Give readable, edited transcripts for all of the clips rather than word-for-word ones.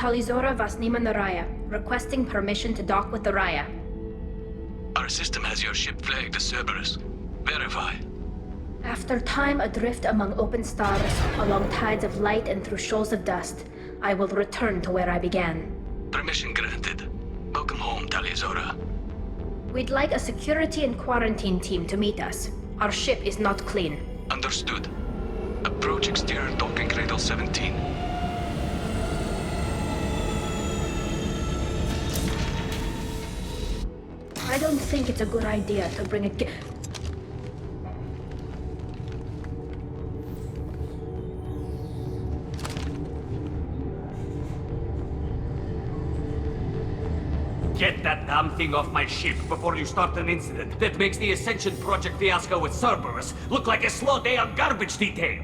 Talizora Vasnima Naraya, requesting permission to dock with the Raya. Our system has your ship flagged as Cerberus. Verify. After time adrift among open stars, along tides of light and through shoals of dust, I will return to where I began. Permission granted. Welcome home, Talizora. We'd like a security and quarantine team to meet us. Our ship is not clean. Understood. Approach exterior docking cradle 17. I don't think it's a good idea to bring a Get that damn thing off my ship before you start an incident that makes the Ascension Project fiasco with Cerberus look like a slow day on garbage detail.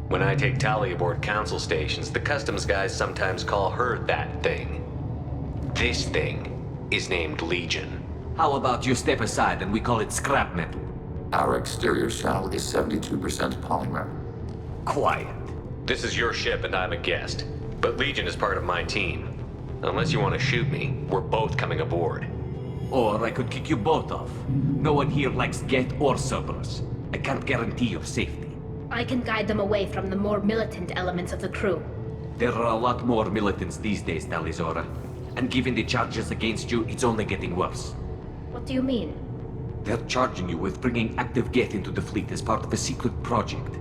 When I take Tali aboard council stations, the customs guys sometimes call her that thing. This thing is named Legion. How about you step aside and we call it scrap metal? Our exterior shell is 72% polymer. Quiet. This is your ship and I'm a guest, but Legion is part of my team. Unless you want to shoot me, we're both coming aboard. Or I could kick you both off. No one here likes Geth or Cerberus. I can't guarantee your safety. I can guide them away from the more militant elements of the crew. There are a lot more militants these days, Talizora. And given the charges against you, it's only getting worse. What do you mean? They're charging you with bringing active Geth into the fleet as part of a secret project.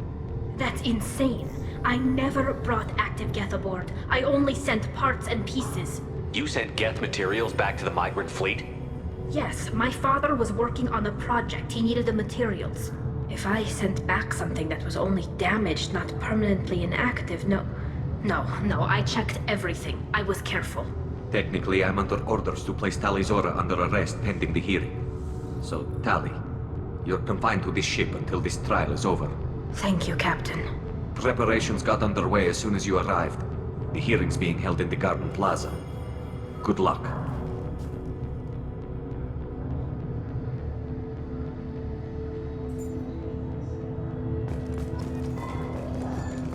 That's insane. I never brought active Geth aboard. I only sent parts and pieces. You sent Geth materials back to the migrant fleet? Yes, my father was working on a project. He needed the materials. If I sent back something that was only damaged, not permanently inactive, no, I checked everything. I was careful. Technically, I'm under orders to place Talizora under arrest pending the hearing. So, Tali, you're confined to this ship until this trial is over. Thank you, Captain. Preparations got underway as soon as you arrived. The hearing's being held in the Garden Plaza. Good luck.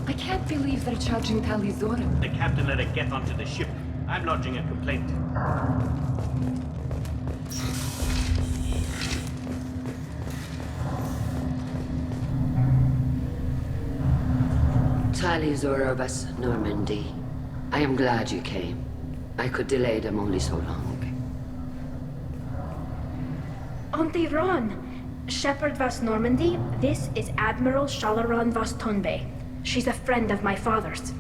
I can't believe they're charging Talizora. The captain let it get onto the ship. I'm lodging a complaint. Talizora Vas Normandy. I am glad you came. I could delay them only so long. Auntie Ron! Shepherd Vas Normandy, this is Admiral Shalaran Vas Tonbe. She's a friend of my father's.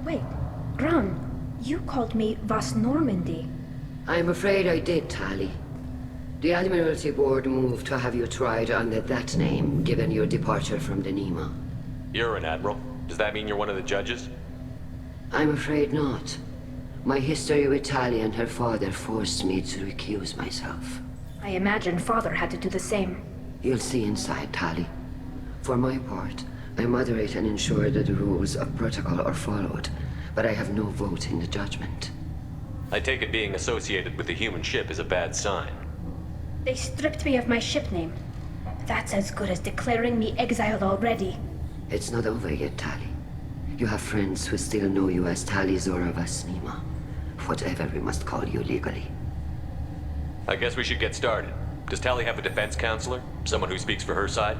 Wait, Ron, you called me Vas Normandy. I'm afraid I did, Tali. The Admiralty Board moved to have you tried under that name, given your departure from the Nima. You're an admiral. Does that mean you're one of the judges? I'm afraid not. My history with Tali and her father forced me to recuse myself. I imagine father had to do the same. You'll see inside, Tali. For my part, I moderate and ensure that the rules of protocol are followed, but I have no vote in the judgment. I take it being associated with the human ship is a bad sign. They stripped me of my ship name. That's as good as declaring me exiled already. It's not over yet, Tali. You have friends who still know you as Talizora Vasnima. Whatever we must call you legally. I guess we should get started. Does Tali have a defense counselor? Someone who speaks for her side?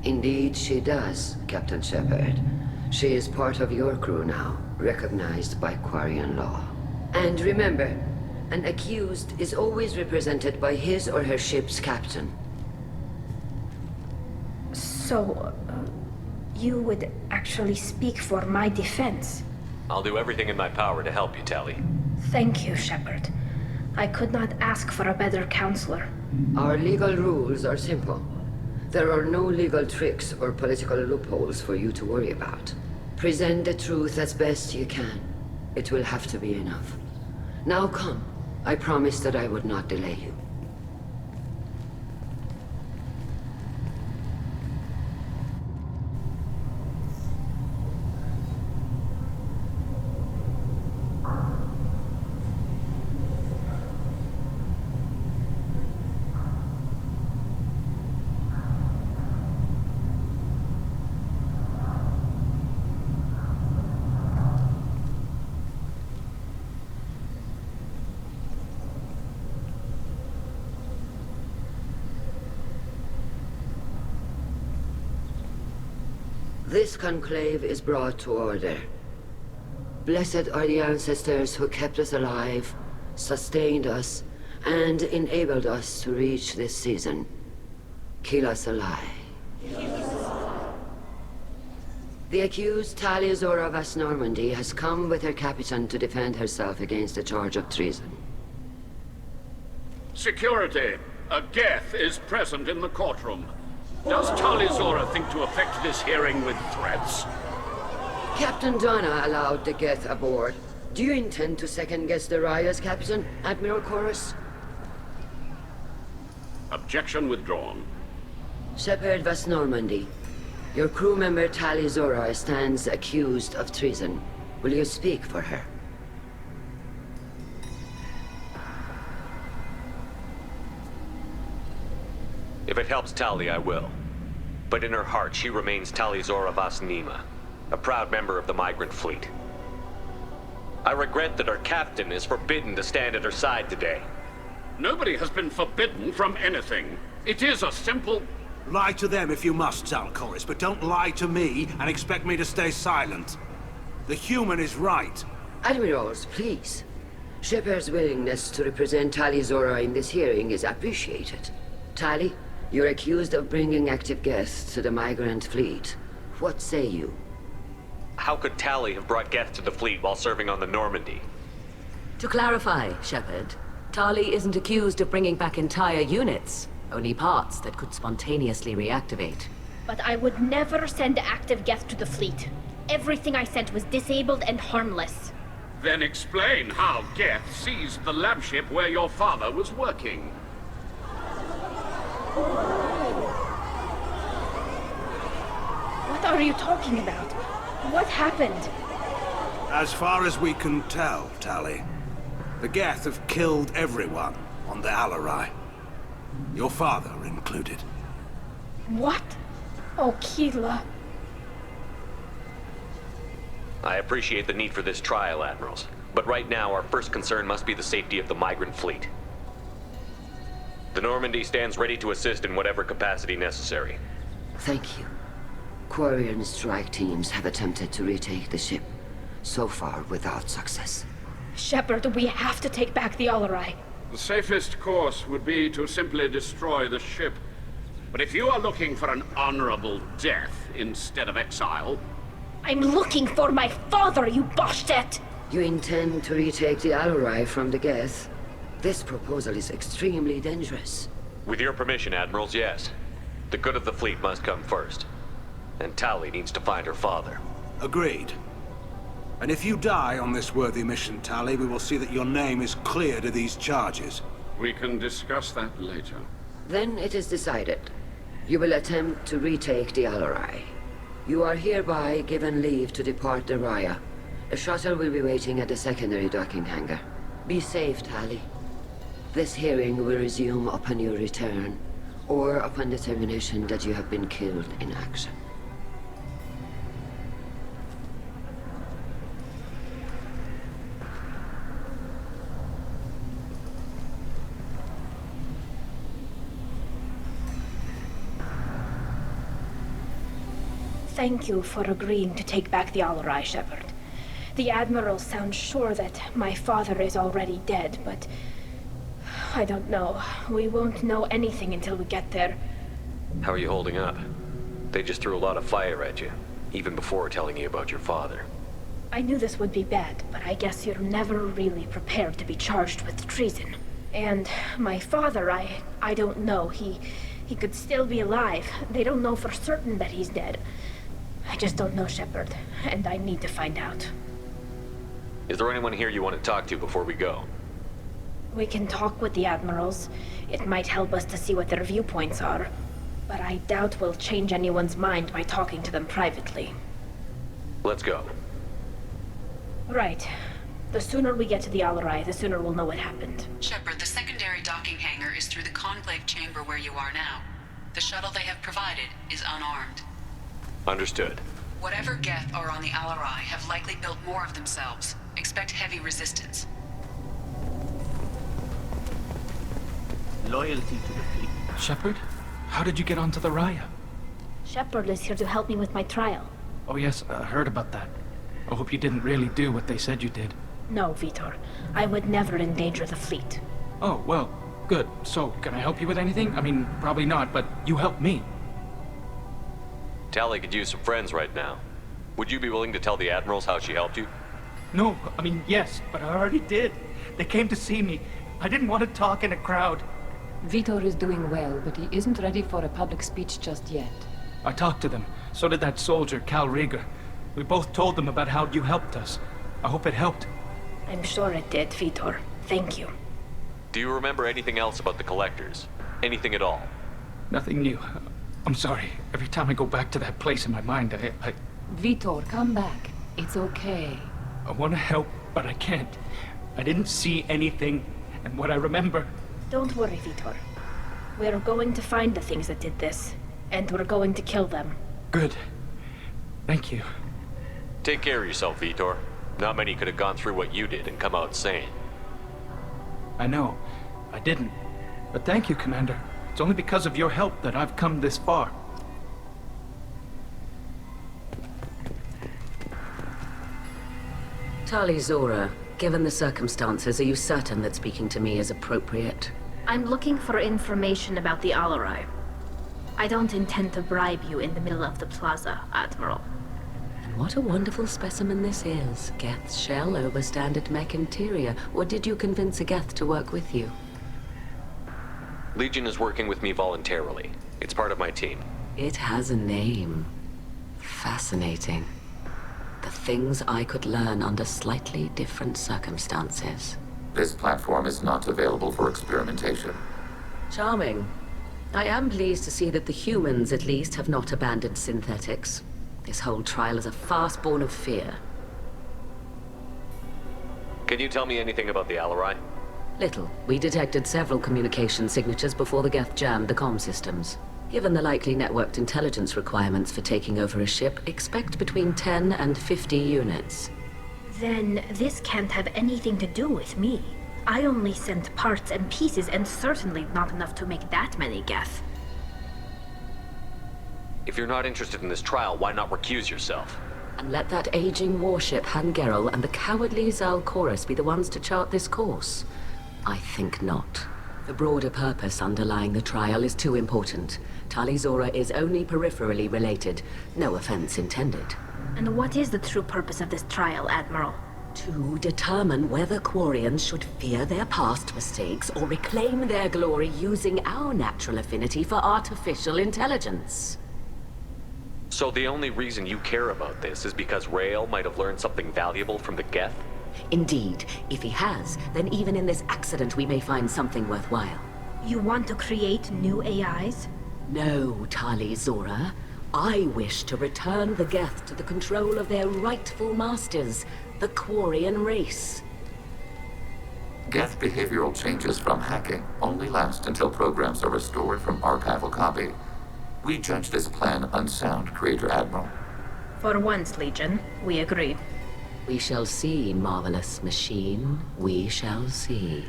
Indeed she does, Captain Shepard. She is part of your crew now, recognized by Quarian law. And remember, an accused is always represented by his or her ship's captain. So, you would actually speak for my defense? I'll do everything in my power to help you, Tali. Thank you, Shepard. I could not ask for a better counselor. Our legal rules are simple. There are no legal tricks or political loopholes for you to worry about. Present the truth as best you can. It will have to be enough. Now come. I promised that I would not delay you. This conclave is brought to order. Blessed are the ancestors who kept us alive, sustained us, and enabled us to reach this season. Keep us alive. The accused Tali vas Normandy has come with her captain to defend herself against a charge of treason. Security, a Geth is present in the courtroom. Does Tali think to affect this hearing with threats? Captain Donna allowed the Geth aboard. Do you intend to second-guess the Raya's captain, Admiral Chorus? Objection withdrawn. Shepard vas Normandy. Your crew member Tali stands accused of treason. Will you speak for her? If it helps Tali, I will. But in her heart, she remains Tali vas Nima, a proud member of the migrant fleet. I regret that our captain is forbidden to stand at her side today. Nobody has been forbidden from anything. It is a simple... Lie to them if you must, Zalcoris, but don't lie to me and expect me to stay silent. The human is right. Admirals, please. Shepard's willingness to represent Tali in this hearing is appreciated. Tali, you're accused of bringing active Geth to the migrant fleet. What say you? How could Tali have brought Geth to the fleet while serving on the Normandy? To clarify, Shepard, Tali isn't accused of bringing back entire units. Only parts that could spontaneously reactivate. But I would never send active Geth to the fleet. Everything I sent was disabled and harmless. Then explain how Geth seized the lab ship where your father was working. What are you talking about? What happened? As far as we can tell, Tali, the Geth have killed everyone on the Alarai. Your father included. What? Oh, Keela. I appreciate the need for this trial, Admirals. But right now, our first concern must be the safety of the migrant fleet. The Normandy stands ready to assist in whatever capacity necessary. Thank you. Quarian strike teams have attempted to retake the ship, so far without success. Shepard, we have to take back the Alarai. The safest course would be to simply destroy the ship. But if you are looking for an honorable death instead of exile... I'm looking for my father, you bastet! You intend to retake the Alarai from the Geth? This proposal is extremely dangerous. With your permission, Admirals, yes. The good of the fleet must come first. And Tali needs to find her father. Agreed. And if you die on this worthy mission, Tali, we will see that your name is cleared of these charges. We can discuss that later. Then it is decided. You will attempt to retake the Alarai. You are hereby given leave to depart the Raya. A shuttle will be waiting at the secondary docking hangar. Be safe, Tali. This hearing will resume upon your return, or upon determination that you have been killed in action. Thank you for agreeing to take back the Alarai, Shepard. The Admiral sounds sure that my father is already dead, but... I don't know. We won't know anything until we get there. How are you holding up? They just threw a lot of fire at you, even before telling you about your father. I knew this would be bad, but I guess you're never really prepared to be charged with treason. And my father, I don't know. He could still be alive. They don't know for certain that he's dead. I just don't know, Shepard, and I need to find out. Is there anyone here you want to talk to before we go? We can talk with the Admirals. It might help us to see what their viewpoints are. But I doubt we'll change anyone's mind by talking to them privately. Let's go. Right. The sooner we get to the Alarai, the sooner we'll know what happened. Shepard, the secondary docking hangar is through the conclave chamber where you are now. The shuttle they have provided is unarmed. Understood. Whatever Geth are on the Alarai have likely built more of themselves. Expect heavy resistance. Loyalty to the fleet. Shepard? How did you get onto the Raya? Shepard is here to help me with my trial. Oh yes, I heard about that. I hope you didn't really do what they said you did. No, Vitor. I would never endanger the fleet. Oh, well, good. So, can I help you with anything? I mean, probably not, but you helped me. Tali could use some friends right now. Would you be willing to tell the admirals how she helped you? No, I mean, yes, but I already did. They came to see me. I didn't want to talk in a crowd. Vitor is doing well, but he isn't ready for a public speech just yet. I talked to them. So did that soldier, Cal Rieger. We both told them about how you helped us. I hope it helped. I'm sure it did, Vitor. Thank you. Do you remember anything else about the collectors? Anything at all? Nothing new. I'm sorry. Every time I go back to that place in my mind, I Vitor, come back. It's okay. I want to help, but I can't. I didn't see anything, and what I remember... Don't worry, Vitor. We're going to find the things that did this, and we're going to kill them. Good. Thank you. Take care of yourself, Vitor. Not many could have gone through what you did and come out sane. I know. I didn't. But thank you, Commander. It's only because of your help that I've come this far. Tali Zora, given the circumstances, are you certain that speaking to me is appropriate? I'm looking for information about the Alarai. I don't intend to bribe you in the middle of the plaza, Admiral. And what a wonderful specimen this is. Geth's shell over standard mech interior. Or did you convince a Geth to work with you? Legion is working with me voluntarily. It's part of my team. It has a name. Fascinating. The things I could learn under slightly different circumstances. This platform is not available for experimentation. Charming. I am pleased to see that the humans, at least, have not abandoned synthetics. This whole trial is a farce born of fear. Can you tell me anything about the Alarai? Little. We detected several communication signatures before the Geth jammed the comm systems. Given the likely networked intelligence requirements for taking over a ship, expect between 10 and 50 units. Then this can't have anything to do with me. I only sent parts and pieces, and certainly not enough to make that many Geth. If you're not interested in this trial, why not recuse yourself? And let that aging warship Hangerel and the cowardly Zal Chorus be the ones to chart this course? I think not. The broader purpose underlying the trial is too important. Tali Zora is only peripherally related. No offense intended. And what is the true purpose of this trial, Admiral? To determine whether Quarians should fear their past mistakes or reclaim their glory using our natural affinity for artificial intelligence. So the only reason you care about this is because Rael might have learned something valuable from the Geth? Indeed. If he has, then even in this accident we may find something worthwhile. You want to create new AIs? No, Tali Zora. I wish to return the Geth to the control of their rightful masters, the Quarian race. Geth behavioral changes from hacking only last until programs are restored from archival copy. We judge this plan unsound, Creator Admiral. For once, Legion, we agree. We shall see, marvelous machine. We shall see.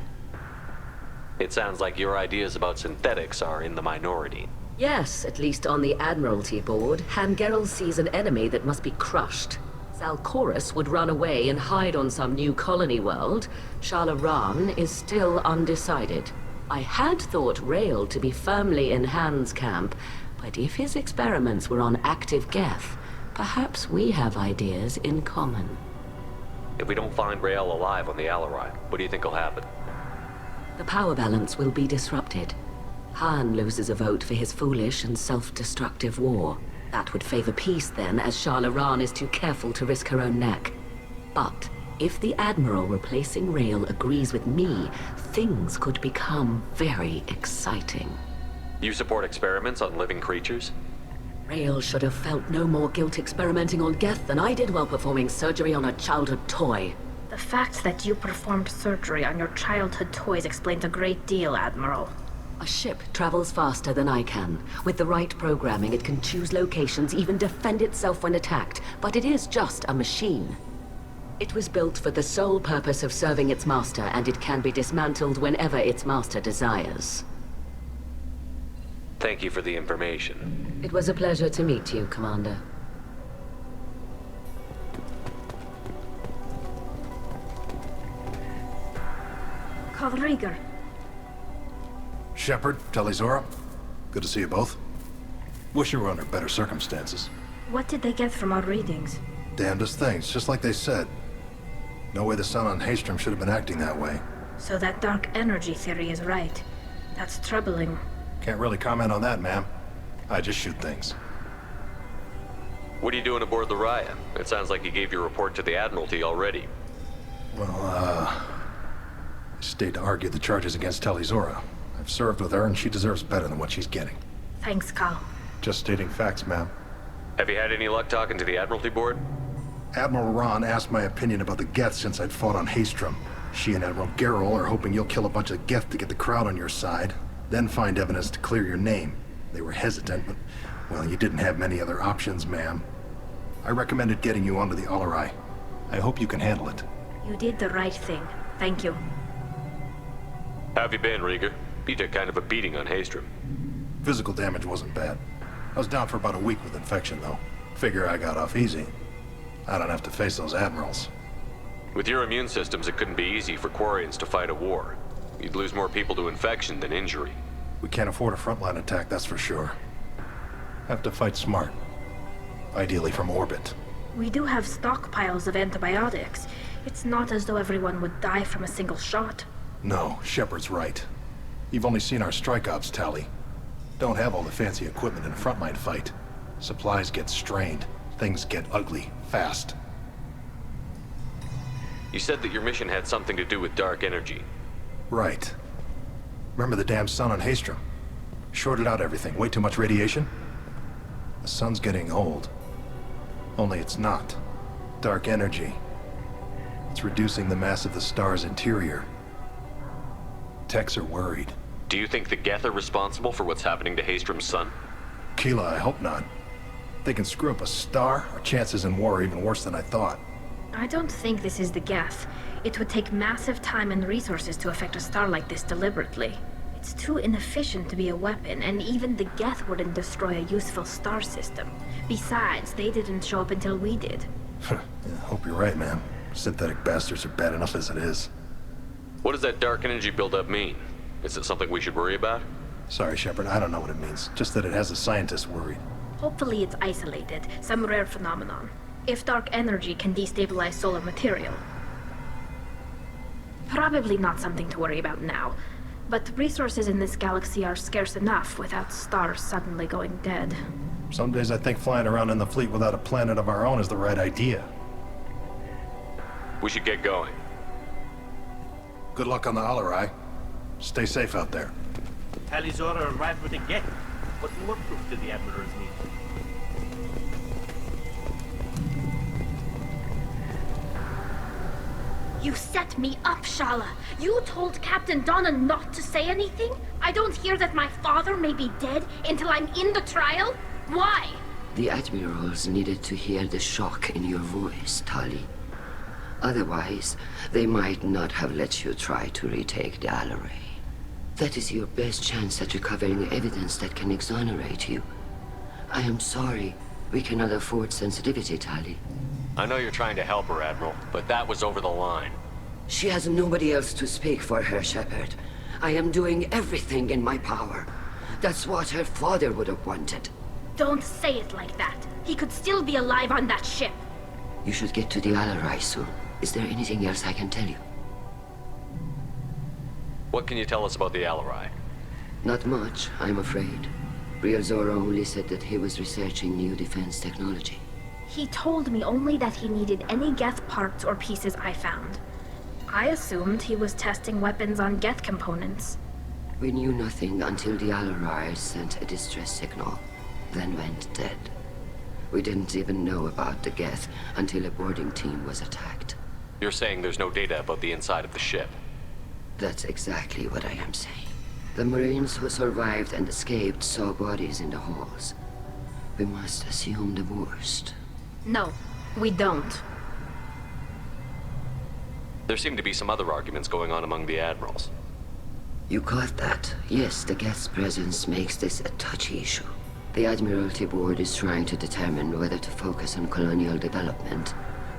It sounds like your ideas about synthetics are in the minority. Yes, at least on the Admiralty board, Hangerel sees an enemy that must be crushed. Zal Chorus would run away and hide on some new colony world. Shalaran is still undecided. I had thought Rael to be firmly in Han's camp, but if his experiments were on active Geth, perhaps we have ideas in common. If we don't find Rael alive on the Alarai, what do you think will happen? The power balance will be disrupted. Han loses a vote for his foolish and self-destructive war. That would favor peace then, as Shalaran is too careful to risk her own neck. But if the Admiral replacing Rael agrees with me, things could become very exciting. You support experiments on living creatures? Rael should have felt no more guilt experimenting on Geth than I did while performing surgery on a childhood toy. The fact that you performed surgery on your childhood toys explains a great deal, Admiral. A ship travels faster than I can. With the right programming, it can choose locations, even defend itself when attacked. But it is just a machine. It was built for the sole purpose of serving its master, and it can be dismantled whenever its master desires. Thank you for the information. It was a pleasure to meet you, Commander. call Rieger. Shepard, Tali-Zora. Good to see you both. Wish you were under better circumstances. What did they get from our readings? Damnedest things, just like they said. No way the sun on Haystrom should have been acting that way. So that dark energy theory is right. That's troubling. Can't really comment on that, ma'am. I just shoot things. What are you doing aboard the Raya? It sounds like you gave your report to the Admiralty already. Well, I stayed to argue the charges against Tali-Zora. I've served with her, and she deserves better than what she's getting. Thanks, Cal. Just stating facts, ma'am. Have you had any luck talking to the Admiralty board? Admiral Ron asked my opinion about the Geth since I'd fought on Haystrom. She and Admiral Gerrel are hoping you'll kill a bunch of Geth to get the crowd on your side, then find evidence to clear your name. They were hesitant, but, well, you didn't have many other options, ma'am. I recommended getting you onto the Alarai. I hope you can handle it. You did the right thing. Thank you. How have you been, Rieger? You took kind of a beating on Haystrom. Physical damage wasn't bad. I was down for about a week with infection, though. Figure I got off easy. I don't have to face those admirals. With your immune systems, it couldn't be easy for Quarians to fight a war. You'd lose more people to infection than injury. We can't afford a frontline attack, that's for sure. Have to fight smart. Ideally from orbit. We do have stockpiles of antibiotics. It's not as though everyone would die from a single shot. No, Shepard's right. You've only seen our strike ops, Tali. Don't have all the fancy equipment in a frontline fight. Supplies get strained. Things get ugly, fast. You said that your mission had something to do with dark energy. Right. Remember the damn sun on Haystrom? Shorted out everything. Way too much radiation? The sun's getting old. Only it's not. Dark energy. It's reducing the mass of the star's interior. Techs are worried. Do you think the Geth are responsible for what's happening to Haystrom's sun? Keela, I hope not. They can screw up a star, our chances in war are even worse than I thought. I don't think this is the Geth. It would take massive time and resources to affect a star like this deliberately. It's too inefficient to be a weapon, and even the Geth wouldn't destroy a useful star system. Besides, they didn't show up until we did. Yeah, hope you're right, man. Synthetic bastards are bad enough as it is. What does that dark energy buildup mean? Is it something we should worry about? Sorry, Shepard, I don't know what it means. Just that it has the scientists worried. Hopefully it's isolated, some rare phenomenon. If dark energy can destabilize solar material. Probably not something to worry about now. But resources in this galaxy are scarce enough without stars suddenly going dead. Some days I think flying around in the fleet without a planet of our own is the right idea. We should get going. Good luck on the Alarai. Stay safe out there. Tali-Zora arrived with a Geth. What more proof did the Admirals need? You set me up, Shala. You told Captain Donna not to say anything? I don't hear that my father may be dead until I'm in the trial? Why? The Admirals needed to hear the shock in your voice, Tali. Otherwise, they might not have let you try to retake the Alarai. That is your best chance at recovering evidence that can exonerate you. I am sorry. We cannot afford sensitivity, Tali. I know you're trying to help her, Admiral, but that was over the line. She has nobody else to speak for her, Shepard. I am doing everything in my power. That's what her father would have wanted. Don't say it like that. He could still be alive on that ship. You should get to the Alarai soon. Is there anything else I can tell you? What can you tell us about the Alarai? Not much, I'm afraid. Real Zora only said that he was researching new defense technology. He told me only that he needed any Geth parts or pieces I found. I assumed he was testing weapons on Geth components. We knew nothing until the Alarai sent a distress signal, then went dead. We didn't even know about the Geth until a boarding team was attacked. You're saying there's no data about the inside of the ship? That's exactly what I am saying. The Marines who survived and escaped saw bodies in the halls. We must assume the worst. No, we don't. There seem to be some other arguments going on among the admirals. You caught that? Yes, the Geth's presence makes this a touchy issue. The Admiralty Board is trying to determine whether to focus on colonial development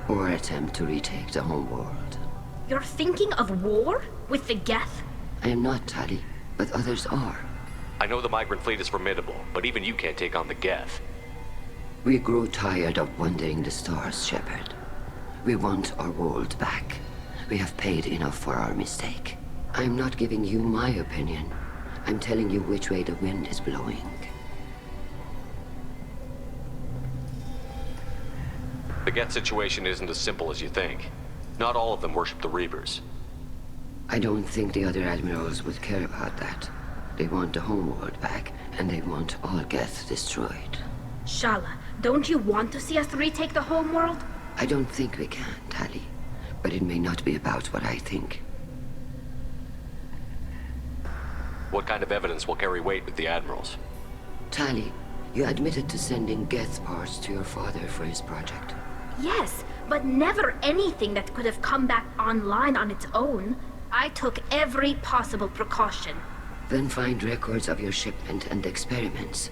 or attempt to retake the homeworld. You're thinking of war? With the Geth? I am not, Tali, but others are. I know the migrant fleet is formidable, but even you can't take on the Geth. We grow tired of wandering the stars, Shepard. We want our world back. We have paid enough for our mistake. I'm not giving you my opinion. I'm telling you which way the wind is blowing. The Geth situation isn't as simple as you think. Not all of them worship the Reavers. I don't think the other admirals would care about that. They want the homeworld back, and they want all Geth destroyed. Shala, don't you want to see us retake the homeworld? I don't think we can, Tali. But it may not be about what I think. What kind of evidence will carry weight with the admirals? Tali, you admitted to sending Geth parts to your father for his project. Yes, but never anything that could have come back online on its own. I took every possible precaution. Then find records of your shipment and experiments.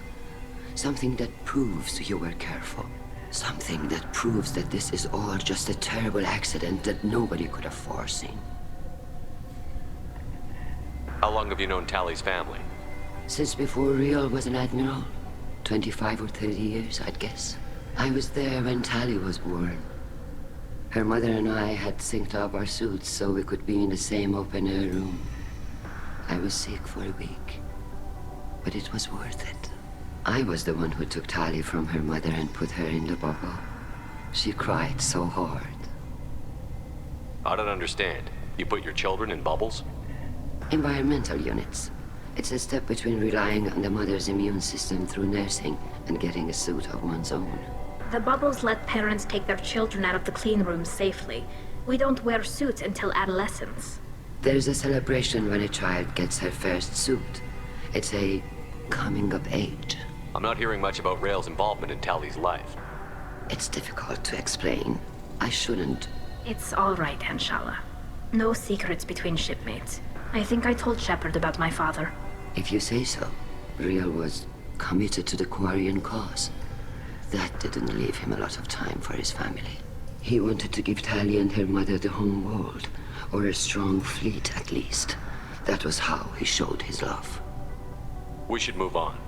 Something that proves you were careful. Something that proves that this is all just a terrible accident that nobody could have foreseen. How long have you known Tali's family? Since before Riel was an admiral. 25 or 30 years, I'd guess. I was there when Tali was born. Her mother and I had synced up our suits so we could be in the same open-air room. I was sick for a week, but it was worth it. I was the one who took Tali from her mother and put her in the bubble. She cried so hard. I don't understand. You put your children in bubbles? Environmental units. It's a step between relying on the mother's immune system through nursing and getting a suit of one's own. The bubbles let parents take their children out of the clean rooms safely. We don't wear suits until adolescence. There's a celebration when a child gets her first suit. It's a coming of age. I'm not hearing much about Rael's involvement in Tali's life. It's difficult to explain. I shouldn't. It's all right, Anshala. No secrets between shipmates. I think I told Shepard about my father. If you say so. Riel was committed to the Quarian cause. That didn't leave him a lot of time for his family. He wanted to give Tali and her mother the home world, or a strong fleet at least. That was how he showed his love. We should move on.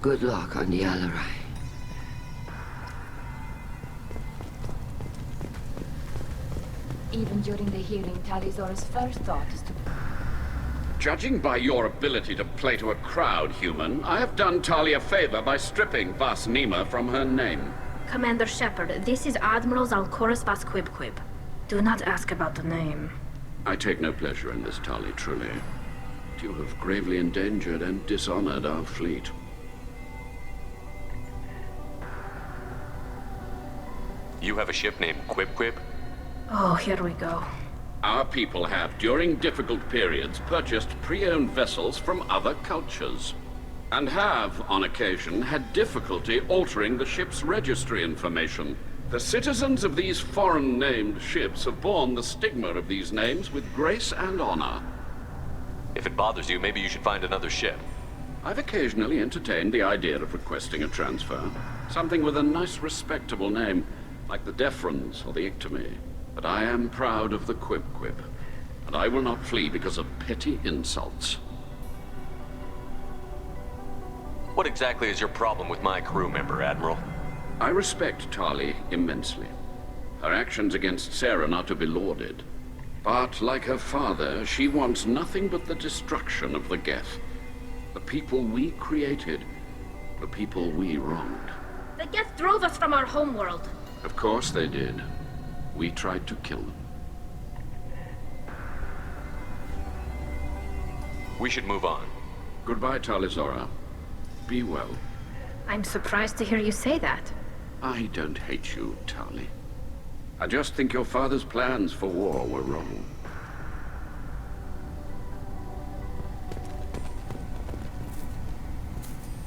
Good luck on the Alarai. Even during the hearing, Talizora's first thought is to... Judging by your ability to play to a crowd, human, I have done Tali a favor by stripping Vas Nima from her name. Commander Shepard, this is Admiral Zalkoris Vas Quib. Do not ask about the name. I take no pleasure in this, Tali, truly. You have gravely endangered and dishonored our fleet. You have a ship named Quib? Oh, here we go. Our people have, during difficult periods, purchased pre-owned vessels from other cultures, and have, on occasion, had difficulty altering the ship's registry information. The citizens of these foreign-named ships have borne the stigma of these names with grace and honor. If it bothers you, maybe you should find another ship. I've occasionally entertained the idea of requesting a transfer. Something with a nice, respectable name, like the Deferens or the Ictomy. But I am proud of the Quib, and I will not flee because of petty insults. What exactly is your problem with my crew member, Admiral? I respect Tali immensely. Her actions against Sarah are not to be lauded. But, like her father, she wants nothing but the destruction of the Geth. The people we created, the people we wronged. The Geth drove us from our homeworld. Of course they did. We tried to kill them. We should move on. Goodbye, Talizora. Be well. I'm surprised to hear you say that. I don't hate you, Tali. I just think your father's plans for war were wrong.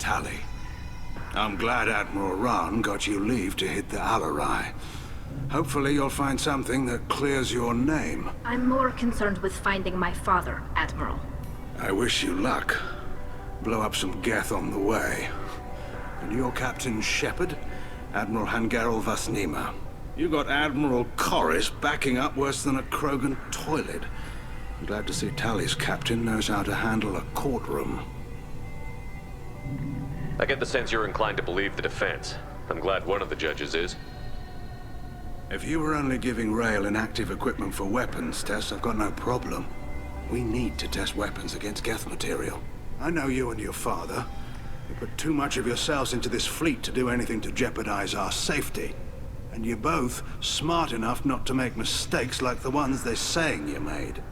Tali, I'm glad Admiral Ran got you leave to hit the Alarai. Hopefully you'll find something that clears your name. I'm more concerned with finding my father, Admiral. I wish you luck. Blow up some Geth on the way. And your Captain Shepard, Admiral Hangarel Vas Nima. You got Admiral Corris backing up worse than a Krogan toilet. I'm glad to see Tali's captain knows how to handle a courtroom. I get the sense you're inclined to believe the defense. I'm glad one of the judges is. If you were only giving Rail inactive equipment for weapons tests, I've got no problem. We need to test weapons against Geth material. I know you and your father. You put too much of yourselves into this fleet to do anything to jeopardize our safety. And you're both smart enough not to make mistakes like the ones they're saying you made.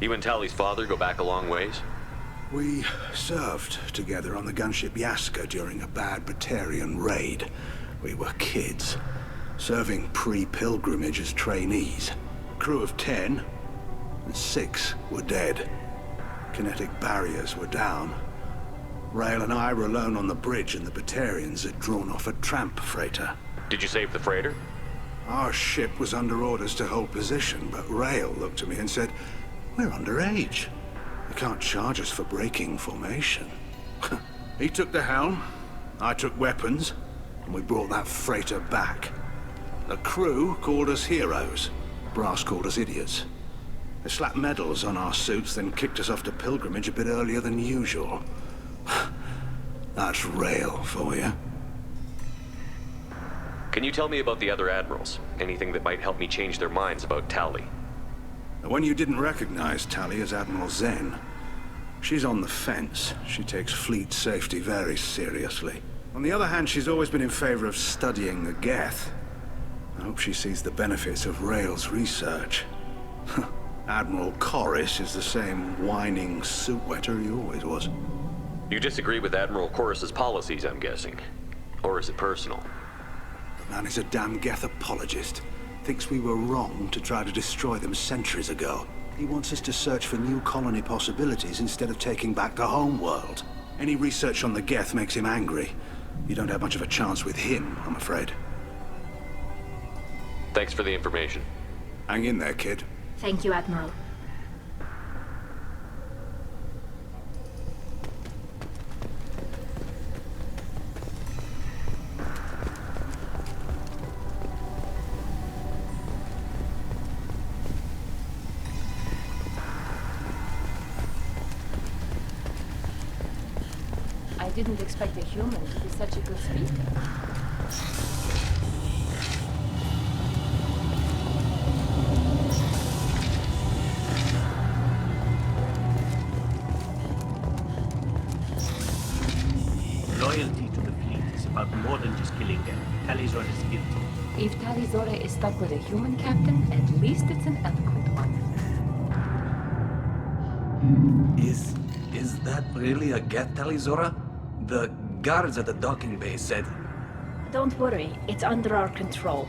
You and Tali's father go back a long ways? We served together on the gunship Yaska during a bad Batarian raid. We were kids, serving pre-pilgrimage as trainees. Crew of 10, and 6 were dead. Kinetic barriers were down. Rail and I were alone on the bridge, and the Batarians had drawn off a tramp freighter. Did you save the freighter? Our ship was under orders to hold position, but Rail looked at me and said, "We're underage. You can't charge us for breaking formation." He took the helm, I took weapons, and we brought that freighter back. The crew called us heroes. Brass called us idiots. They slapped medals on our suits, then kicked us off to pilgrimage a bit earlier than usual. That's Rail for you. Can you tell me about the other admirals? Anything that might help me change their minds about Tali? The one you didn't recognize Tali as Admiral Zen. She's on the fence. She takes fleet safety very seriously. On the other hand, she's always been in favor of studying the Geth. I hope she sees the benefits of Rail's research. Admiral Corris is the same whining suit wetter he always was. You disagree with Admiral Corris's policies, I'm guessing. Or is it personal? The man is a damn Geth apologist. Thinks we were wrong to try to destroy them centuries ago. He wants us to search for new colony possibilities instead of taking back the home world. Any research on the Geth makes him angry. You don't have much of a chance with him, I'm afraid. Thanks for the information. Hang in there, kid. Thank you, Admiral. I didn't expect a human to be such a good speaker. Loyalty to the fleet is about more than just killing them. Talizor is guilty. If Talizora is stuck with a human captain, at least it's an eloquent one. Is that really a Geth, Talizora? The guards at the docking bay said... Don't worry, it's under our control.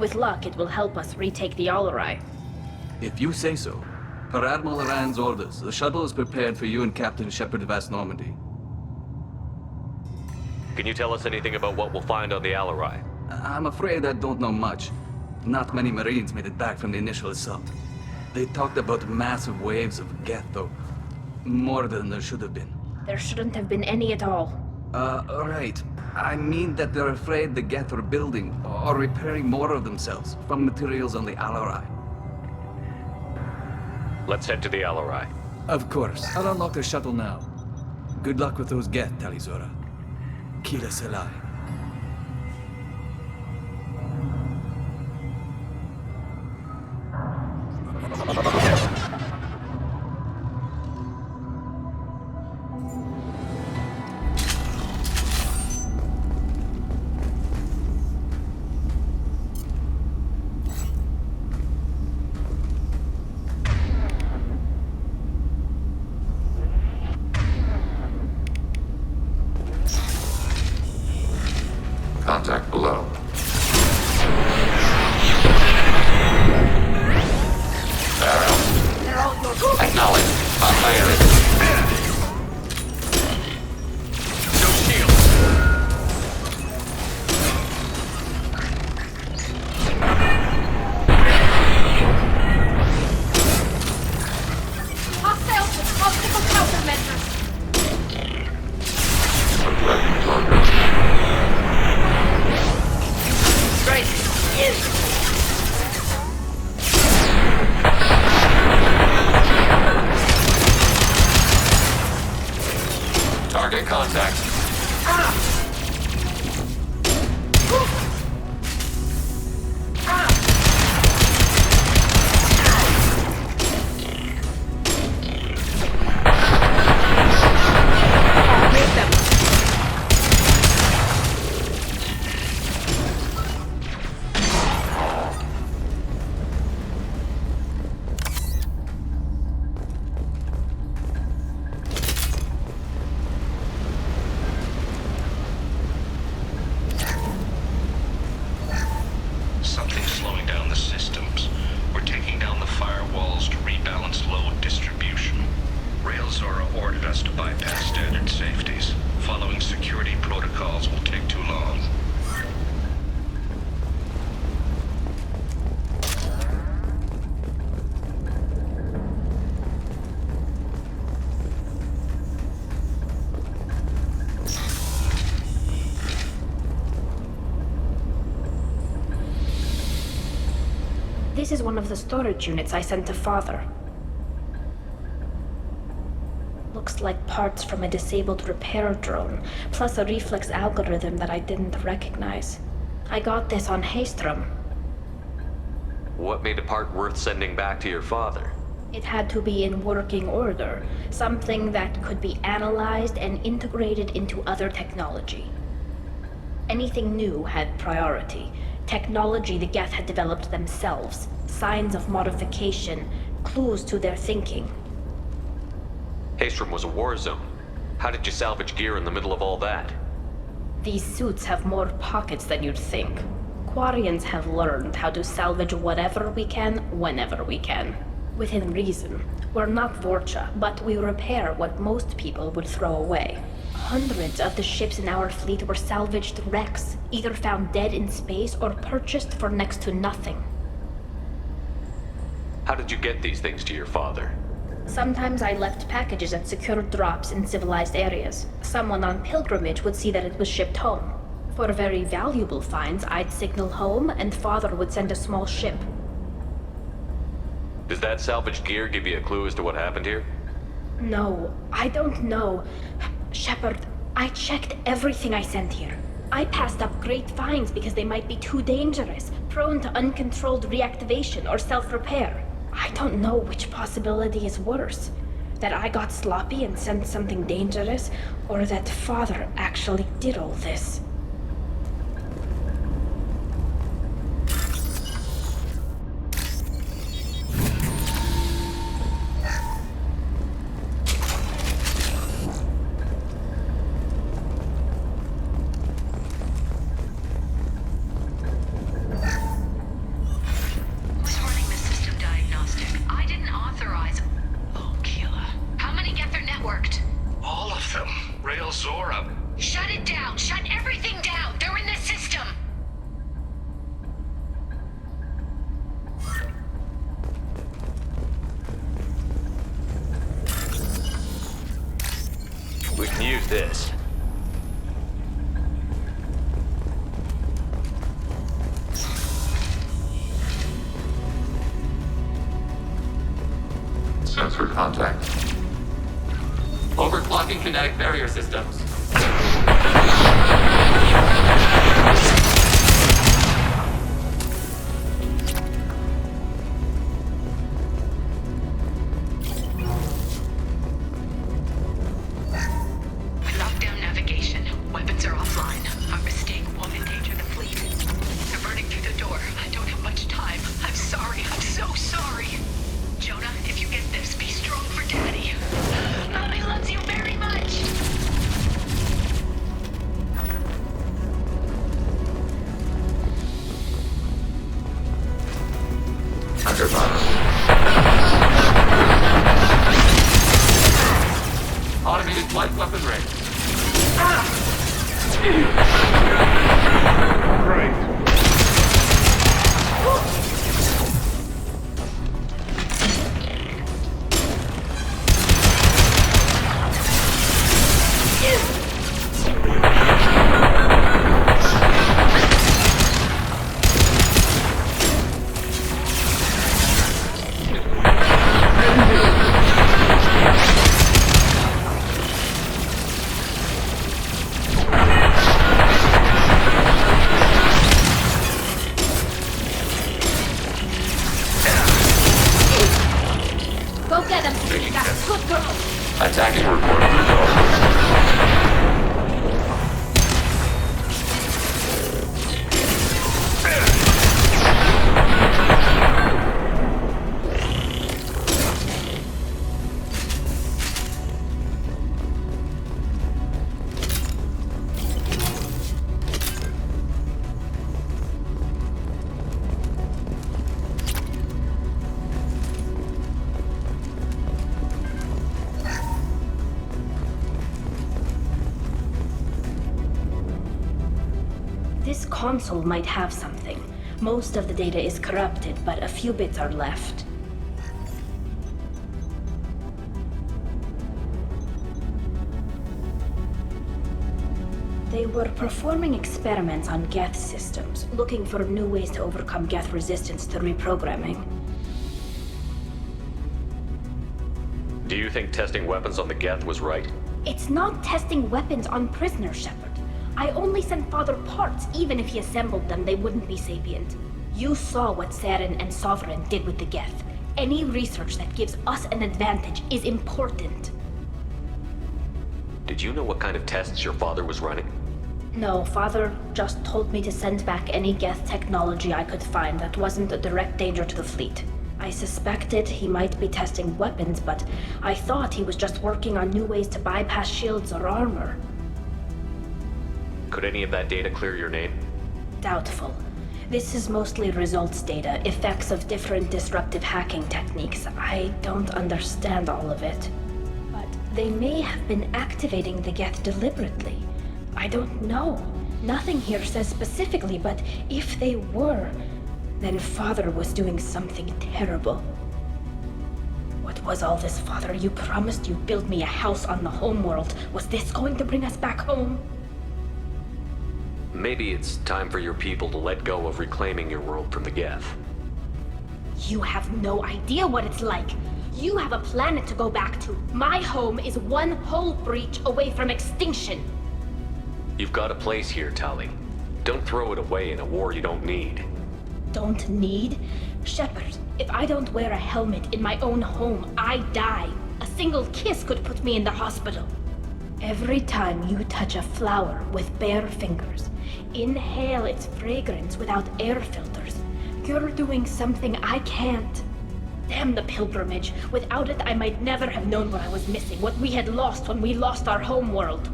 With luck, it will help us retake the Alarai. If you say so. Per Admiral Rand's orders, the shuttle is prepared for you and Captain Shepard Vast Normandy. Can you tell us anything about what we'll find on the Alarai? I'm afraid I don't know much. Not many Marines made it back from the initial assault. They talked about massive waves of Geth, though. More than there should have been. There shouldn't have been any at all. Right. I mean that they're afraid the Geth are building or repairing more of themselves from materials on the Alarai. Let's head to the Alarai. Of course. I'll unlock the shuttle now. Good luck with those Geth, Talizora. Kila Selai. This is one of the storage units I sent to Father. Looks like parts from a disabled repair drone, plus a reflex algorithm that I didn't recognize. I got this on Haystrom. What made a part worth sending back to your father? It had to be in working order, something that could be analyzed and integrated into other technology. Anything new had priority. Technology the Geth had developed themselves, signs of modification, clues to their thinking. Haystrom was a war zone. How did you salvage gear in the middle of all that? These suits have more pockets than you'd think. Quarians have learned how to salvage whatever we can, whenever we can. Within reason. We're not Vorcha, but we repair what most people would throw away. Hundreds of the ships in our fleet were salvaged wrecks, either found dead in space or purchased for next to nothing. How did you get these things to your father? Sometimes I left packages at secure drops in civilized areas. Someone on pilgrimage would see that it was shipped home. For very valuable finds, I'd signal home, and Father would send a small ship. Does that salvaged gear give you a clue as to what happened here? No, I don't know. Shepard, I checked everything I sent here. I passed up great finds because they might be too dangerous, prone to uncontrolled reactivation or self-repair. I don't know which possibility is worse. That I got sloppy and sent something dangerous, or that Father actually did all this. We can use this. Sensor contact. Overclocking kinetic barrier systems. Automated light weapon range. Great. Attacking report resolved. This console might have something. Most of the data is corrupted, but a few bits are left. They were performing experiments on Geth systems, looking for new ways to overcome Geth resistance to reprogramming. Do you think testing weapons on the Geth was right? It's not testing weapons on prisoners, Shepard. I only sent Father parts. Even if he assembled them, they wouldn't be sapient. You saw what Saren and Sovereign did with the Geth. Any research that gives us an advantage is important. Did you know what kind of tests your father was running? No, Father just told me to send back any Geth technology I could find that wasn't a direct danger to the fleet. I suspected he might be testing weapons, but I thought he was just working on new ways to bypass shields or armor. Could any of that data clear your name? Doubtful. This is mostly results data, effects of different disruptive hacking techniques. I don't understand all of it. But they may have been activating the Geth deliberately. I don't know. Nothing here says specifically, but if they were, then Father was doing something terrible. What was all this, Father? You promised you'd build me a house on the homeworld. Was this going to bring us back home? Maybe it's time for your people to let go of reclaiming your world from the Geth. You have no idea what it's like. You have a planet to go back to. My home is one hull breach away from extinction. You've got a place here, Tali. Don't throw it away in a war you don't need. Don't need? Shepard, if I don't wear a helmet in my own home, I die. A single kiss could put me in the hospital. Every time you touch a flower with bare fingers, inhale its fragrance without air filters, you're doing something I can't. Damn the pilgrimage. Without it, I might never have known what I was missing, what we had lost when we lost our homeworld.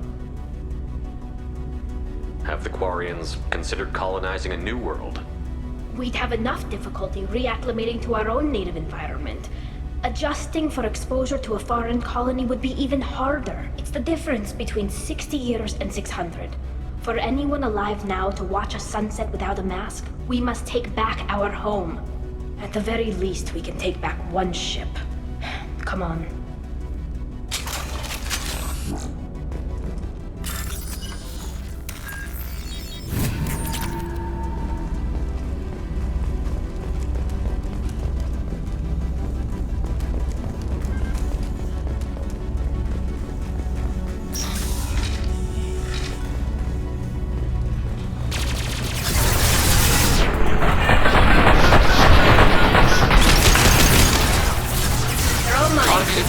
Have the Quarians considered colonizing a new world? We'd have enough difficulty reacclimating to our own native environment. Adjusting for exposure to a foreign colony would be even harder. It's the difference between 60 years and 600. For anyone alive now to watch a sunset without a mask, we must take back our home. At the very least, we can take back one ship. Come on.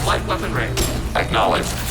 Light weaponry. Acknowledged.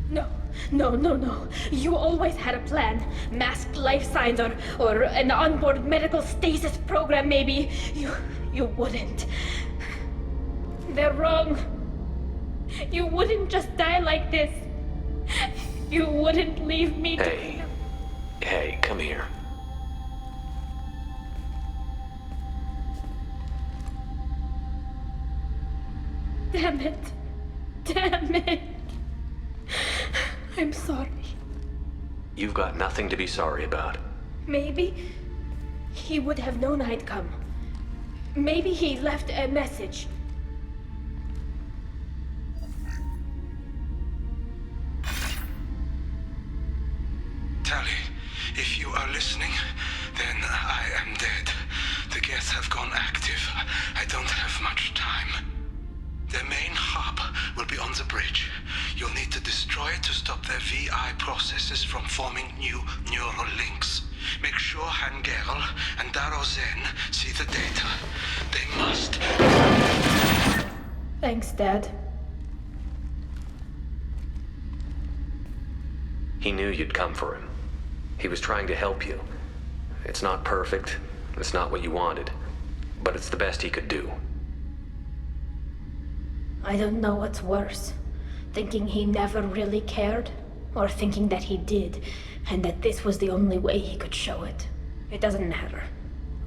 No. You always had a plan. Masked life signs or an onboard medical stasis program, maybe. You wouldn't. They're wrong. You wouldn't just die like this. You wouldn't leave me to... Hey, come here. Damn it. I'm sorry. You've got nothing to be sorry about. Maybe he would have known I'd come. Maybe he left a message. Tali, if you are listening, then I am dead. The Geth have gone active. I don't have much time. Their main hub will be on the bridge. You'll need to destroy it to stop their VI processes from forming new neural links. Make sure Hangerl and Darozen see the data. They must. Thanks, Dad. He knew you'd come for him. He was trying to help you. It's not perfect. It's not what you wanted. But it's the best he could do. I don't know what's worse. Thinking he never really cared, or thinking that he did, and that this was the only way he could show it. It doesn't matter.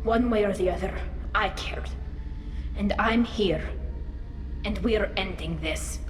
One way or the other, I cared. And I'm here. And we're ending this.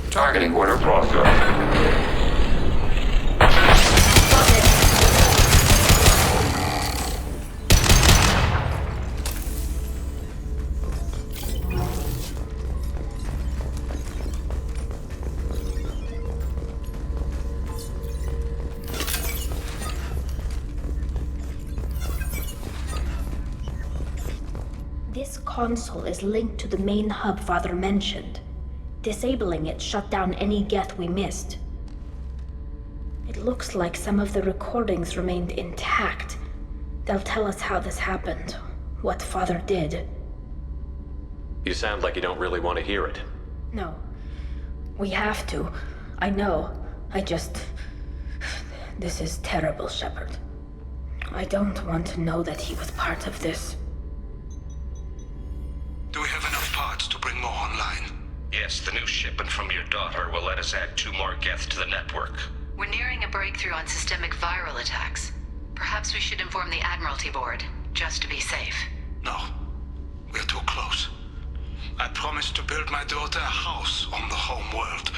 Targeting order process. This console is linked to the main hub Father mentioned. Disabling it shut down any Geth we missed. It looks like some of the recordings remained intact. They'll tell us how this happened, what Father did. You sound like you don't really want to hear it. No. We have to. I know. This is terrible, Shepard. I don't want to know that he was part of this. Do we have enough parts to bring more online? Yes, the new shipment from your daughter will let us add 2 more Geth to the network. We're nearing a breakthrough on systemic viral attacks. Perhaps we should inform the Admiralty Board, just to be safe. No. We're too close. I promised to build my daughter a house on the home world.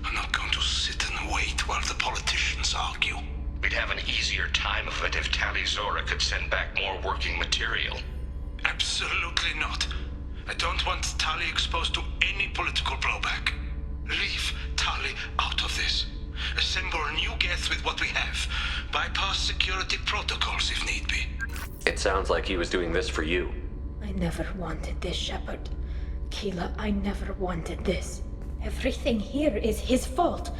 I'm not going to sit and wait while the politicians argue. We'd have an easier time of it if Tali Zora could send back more working material. Absolutely not. I don't want Tali exposed to any political blowback. Leave Tali out of this. Assemble new Geth with what we have. Bypass security protocols if need be. It sounds like he was doing this for you. I never wanted this, Shepard. Keela, I never wanted this. Everything here is his fault.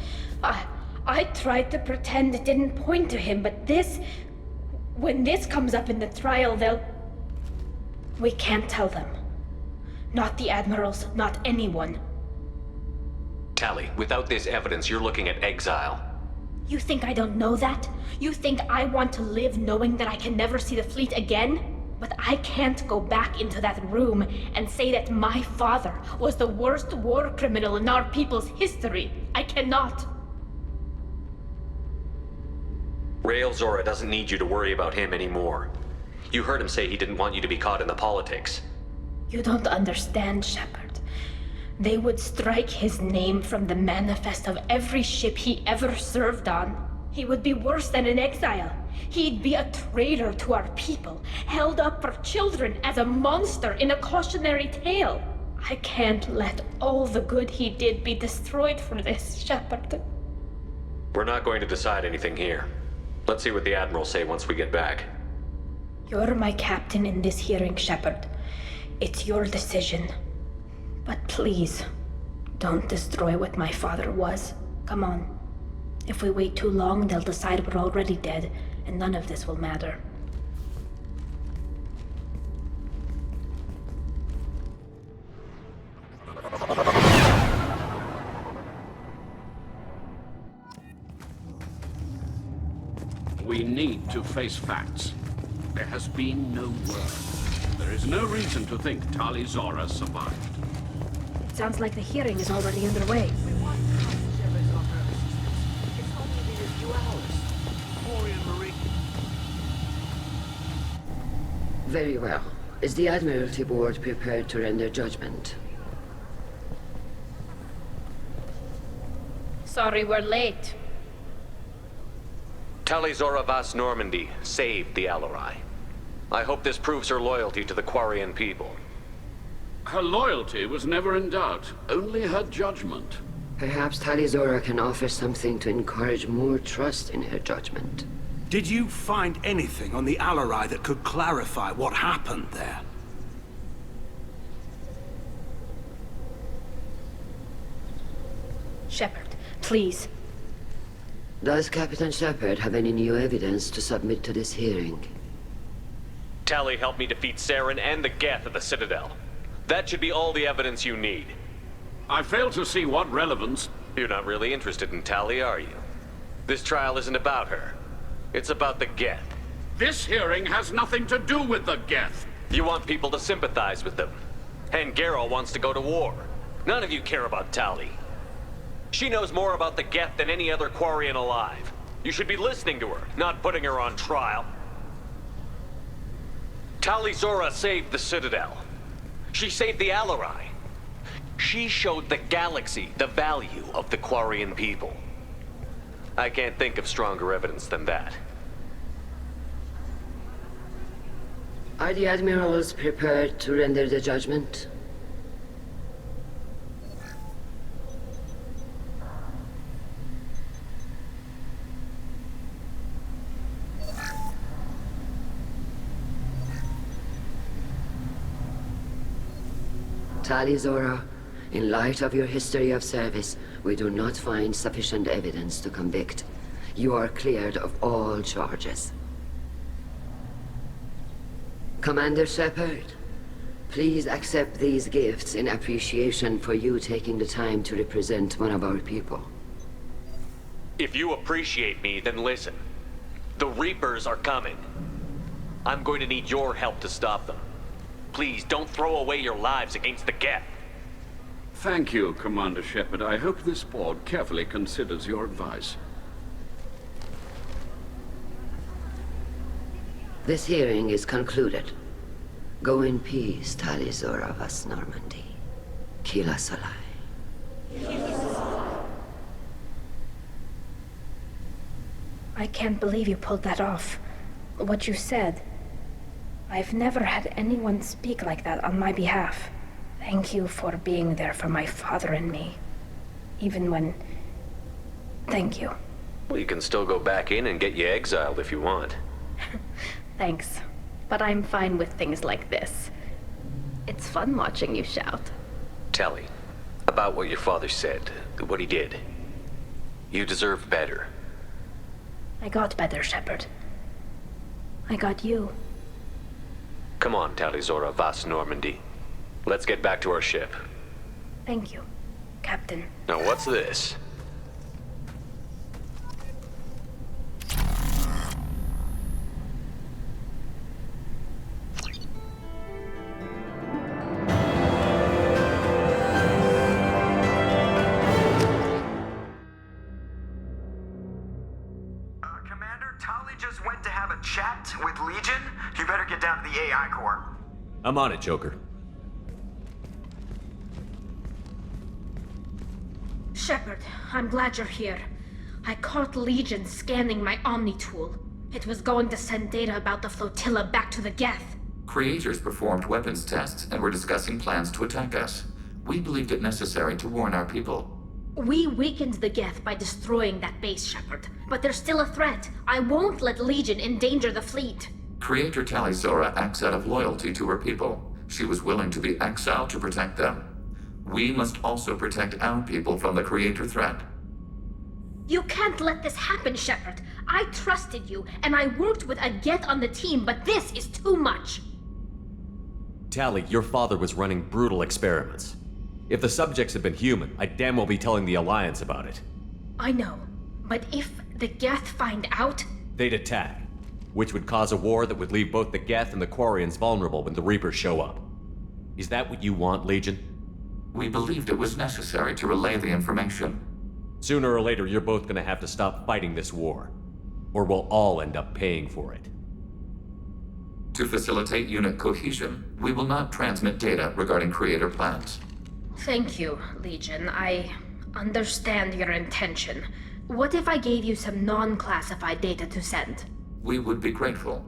I tried to pretend it didn't point to him, but this... When this comes up in the trial, they'll... We can't tell them. Not the admirals, not anyone. Tali, without this evidence, you're looking at exile. You think I don't know that? You think I want to live knowing that I can never see the fleet again? But I can't go back into that room and say that my father was the worst war criminal in our people's history. I cannot. Rael Zora doesn't need you to worry about him anymore. You heard him say he didn't want you to be caught in the politics. You don't understand, Shepard. They would strike his name from the manifest of every ship he ever served on. He would be worse than an exile. He'd be a traitor to our people, held up for children as a monster in a cautionary tale. I can't let all the good he did be destroyed for this, Shepard. We're not going to decide anything here. Let's see what the Admirals say once we get back. You're my captain in this hearing, Shepard. It's your decision. But please, don't destroy what my father was. Come on. If we wait too long, they'll decide we're already dead, and none of this will matter. We need to face facts. There has been no word. There is no reason to think Tali Zora survived. It sounds like the hearing is already underway. Very well. Is the Admiralty Board prepared to render judgment? Sorry we're late. Tali Zora Vas Normandy saved the Alarai. I hope this proves her loyalty to the Quarian people. Her loyalty was never in doubt, only her judgment. Perhaps Tali Zora can offer something to encourage more trust in her judgment. Did you find anything on the Alarai that could clarify what happened there? Shepard, please. Does Captain Shepard have any new evidence to submit to this hearing? Tali helped me defeat Saren and the Geth at the Citadel. That should be all the evidence you need. I fail to see what relevance... You're not really interested in Tali, are you? This trial isn't about her. It's about the Geth. This hearing has nothing to do with the Geth. You want people to sympathize with them. And Geralt wants to go to war. None of you care about Tali. She knows more about the Geth than any other Quarian alive. You should be listening to her, not putting her on trial. Tali Zora saved the Citadel. She saved the Alarai. She showed the galaxy the value of the Quarian people. I can't think of stronger evidence than that. Are the Admirals prepared to render the judgment? Tali Zora, in light of your history of service, we do not find sufficient evidence to convict. You are cleared of all charges. Commander Shepard, please accept these gifts in appreciation for you taking the time to represent one of our people. If you appreciate me, then listen. The Reapers are coming. I'm going to need your help to stop them. Please, don't throw away your lives against the Geth. Thank you, Commander Shepard. I hope this board carefully considers your advice. This hearing is concluded. Go in peace, Tali Zora Vas Normandy. Kila Salai. I can't believe you pulled that off. What you said. I've never had anyone speak like that on my behalf. Thank you for being there for my father and me. Even when... Thank you. Well, you can still go back in and get you exiled if you want. Thanks. But I'm fine with things like this. It's fun watching you shout. Tali, about what your father said, what he did. You deserve better. I got better, Shepard. I got you. Come on, Tali Zora Vas Normandy. Let's get back to our ship. Thank you, Captain. Now what's this? I'm on it, Joker. Shepard, I'm glad you're here. I caught Legion scanning my Omni tool. It was going to send data about the flotilla back to the Geth. Creators performed weapons tests and were discussing plans to attack us. We believed it necessary to warn our people. We weakened the Geth by destroying that base, Shepard. But there's still a threat. I won't let Legion endanger the fleet. Creator Tali acts out of loyalty to her people. She was willing to be exiled to protect them. We must also protect our people from the Creator threat. You can't let this happen, Shepard. I trusted you, and I worked with a Geth on the team, but this is too much. Tali, your father was running brutal experiments. If the subjects had been human, I'd damn well be telling the Alliance about it. I know, but if the Geth find out... They'd attack, which would cause a war that would leave both the Geth and the Quarians vulnerable when the Reapers show up. Is that what you want, Legion? We believed it was necessary to relay the information. Sooner or later, you're both gonna have to stop fighting this war, or we'll all end up paying for it. To facilitate unit cohesion, we will not transmit data regarding Creator plans. Thank you, Legion. I understand your intention. What if I gave you some non-classified data to send? We would be grateful.